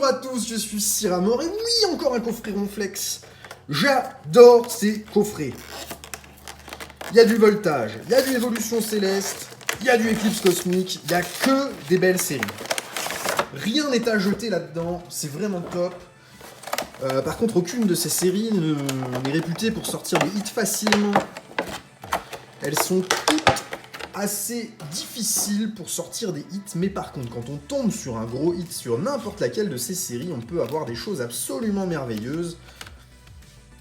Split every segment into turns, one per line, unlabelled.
Bonjour à tous, je suis Cyramor et oui, encore un coffret Ronflex. J'adore ces coffrets. Il y a du voltage, il y a du évolution céleste, il y a du éclipse cosmique, il n'y a que des belles séries. Rien n'est à jeter là-dedans, c'est vraiment top. Par contre, aucune de ces séries n'est réputée pour sortir des hits facilement. Elles sont toutes assez difficiles pour sortir des hits, mais par contre, quand on tombe sur un gros hit sur n'importe laquelle de ces séries, on peut avoir des choses absolument merveilleuses.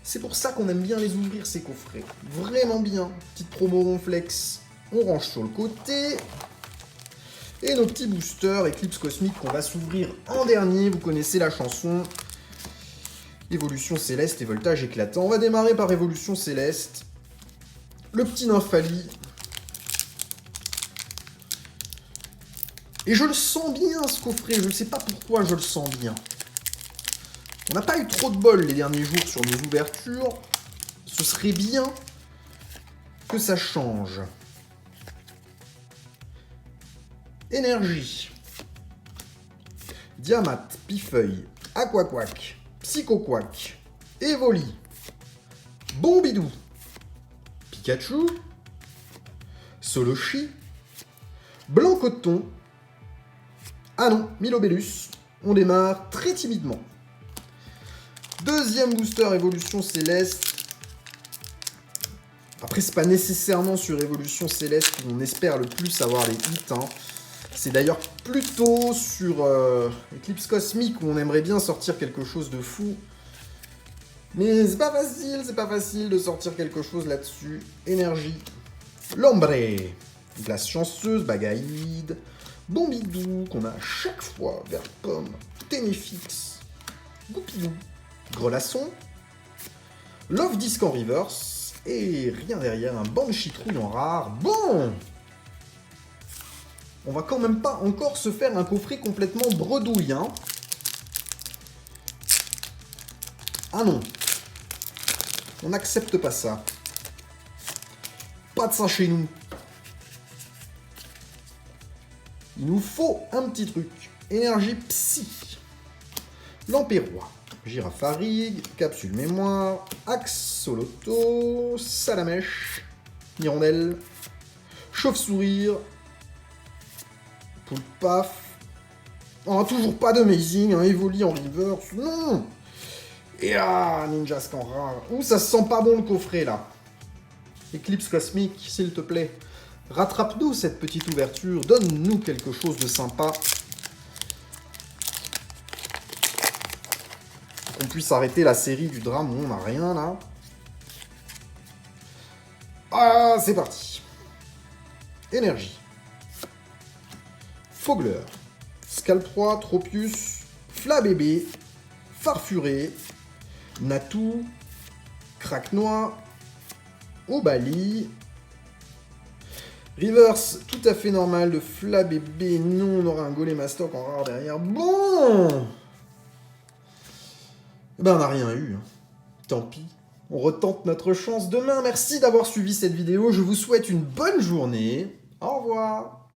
C'est pour ça qu'on aime bien les ouvrir, ces coffrets. Vraiment bien. Petite promo Ronflex, on range sur le côté. Et nos petits boosters Eclipse Cosmique qu'on va s'ouvrir en dernier, vous connaissez la chanson. Évolution Céleste et Voltage Éclatant. On va démarrer par Évolution Céleste. Le petit Nymphali. Et je le sens bien, ce coffret. Je ne sais pas pourquoi je le sens bien. On n'a pas eu trop de bol les derniers jours sur nos ouvertures. Ce serait bien que ça change. Énergie. Diamat, Pifeuille, Aquaquack, Psychoquack, Evoli, Bombidou, Pikachu, Solochi, Blanc Coton. Ah non, Milobellus. On démarre très timidement. Deuxième booster Évolution Céleste. Après, c'est pas nécessairement sur Évolution Céleste qu'on espère le plus avoir les hits. Hein. C'est d'ailleurs plutôt sur Eclipse Cosmique où on aimerait bien sortir quelque chose de fou. Mais c'est pas facile de sortir quelque chose là-dessus. Énergie. Lombre. Glace chanceuse, Bagaïde. Bombidou, qu'on a à chaque fois vers Pomme. Ténéfix. Goupilou. Grelasson. Love Disc en reverse. Et rien derrière, un Banshee Trouille en rare. Bon! On va quand même pas encore se faire un coffret complètement bredouille, hein. Ah non. On n'accepte pas ça. Pas de ça chez nous. Il nous faut un petit truc. Énergie Psy. Lampérois. Girafarig. Capsule Mémoire. Axoloto. Salamèche. Hirondelle. Chauve-sourire. Poulpaf. Oh, toujours pas d'Amazing, hein, Evoli en reverse. Non. Et ah, Ninja Scan rare. Ouh, ça sent pas bon le coffret là. Eclipse Cosmique, s'il te plaît. Rattrape-nous cette petite ouverture. Donne-nous quelque chose de sympa. Qu'on puisse arrêter la série du drame où on n'a rien là. Ah, c'est parti. Énergie. Fogler. Scalproie, Tropius, Flabébé, Farfuré, Natou, Craquenois, Obali, Reverse, tout à fait normal de Flabébé. Non, on aura un Golémastoc en rare derrière. Bon! Eh ben, on n'a rien eu. Hein. Tant pis. On retente notre chance demain. Merci d'avoir suivi cette vidéo. Je vous souhaite une bonne journée. Au revoir.